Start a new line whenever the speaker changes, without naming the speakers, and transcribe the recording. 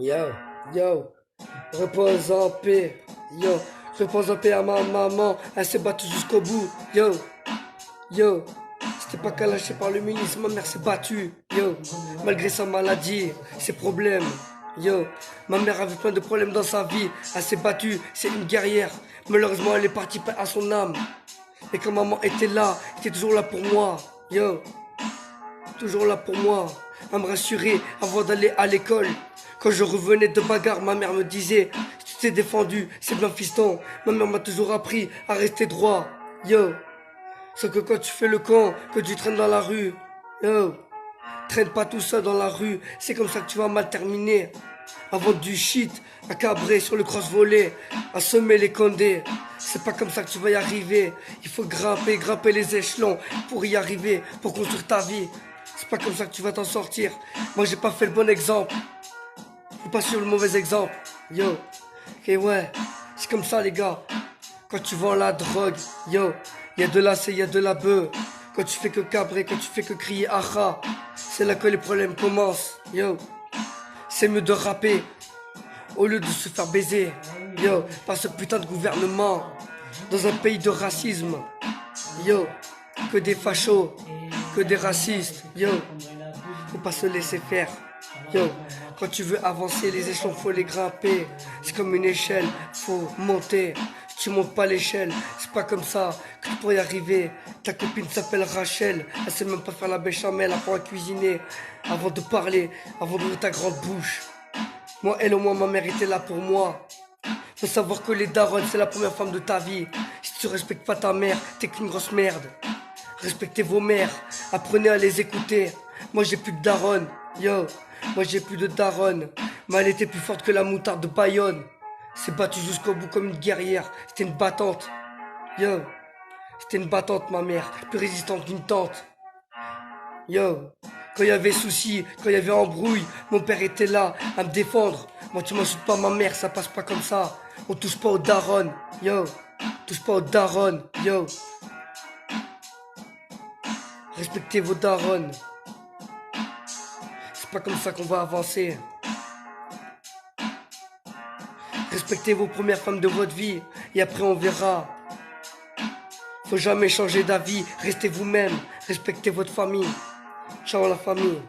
Yo, yo, repose en paix. Yo, repose en paix à ma maman. Elle s'est battue jusqu'au bout. Yo, yo, c'était pas lâché par le ministre. Ma mère s'est battue. Yo, malgré sa maladie, ses problèmes. Yo, ma mère avait plein de problèmes dans sa vie. Elle s'est battue, c'est une guerrière. Malheureusement, elle est partie paix à son âme. Et quand maman était là, elle était toujours là pour moi. Yo, toujours là pour moi. À me rassurer avant d'aller à l'école. Quand je revenais de bagarre, ma mère me disait: tu t'es défendu, c'est bien fiston. Ma mère m'a toujours appris à rester droit. Yo, sauf que quand tu fais le camp, que tu traînes dans la rue, yo, traîne pas tout seul dans la rue, c'est comme ça que tu vas mal terminer. À vendre du shit, à cabrer sur le cross-volet, à semer les condés. C'est pas comme ça que tu vas y arriver. Il faut grimper les échelons pour y arriver, pour construire ta vie. C'est pas comme ça que tu vas t'en sortir. Moi j'ai pas fait le bon exemple. Faut pas suivre le mauvais exemple. Yo, et ouais, c'est comme ça les gars. Quand tu vends la drogue, yo, y a de la C, y a de la bœuf. Quand tu fais que cabrer, quand tu fais que crier aha, c'est là que les problèmes commencent. Yo, c'est mieux de rapper au lieu de se faire baiser. Yo, par ce putain de gouvernement. Dans un pays de racisme. Yo, que des fachos, que des racistes. Yo, faut pas se laisser faire. Yo, quand tu veux avancer, les échelons faut les grimper. C'est comme une échelle, faut monter. Si tu montes pas l'échelle, c'est pas comme ça que tu pourrais y arriver. Ta copine s'appelle Rachel, elle sait même pas faire la béchamel, apprends à cuisiner avant de parler, avant d'ouvrir ta grande bouche. Moi, elle au moins, ma mère était là pour moi. Faut savoir que les darons, c'est la première femme de ta vie. Si tu respectes pas ta mère, t'es qu'une grosse merde. Respectez vos mères, apprenez à les écouter. Moi j'ai plus de daronne, yo, moi j'ai plus de daronne. Mais elle était plus forte que la moutarde de Bayonne. S'est battue jusqu'au bout comme une guerrière, c'était une battante. Yo, c'était une battante ma mère, plus résistante qu'une tante. Yo, quand il y avait soucis, quand il y avait embrouille, mon père était là à me défendre. Moi tu m'insultes pas ma mère, ça passe pas comme ça. On touche pas aux darons, yo, touche pas aux darons, yo. Respectez vos darons. C'est pas comme ça qu'on va avancer. Respectez vos premières femmes de votre vie et après on verra. Faut jamais changer d'avis, restez vous-même, respectez votre famille. Ciao la famille.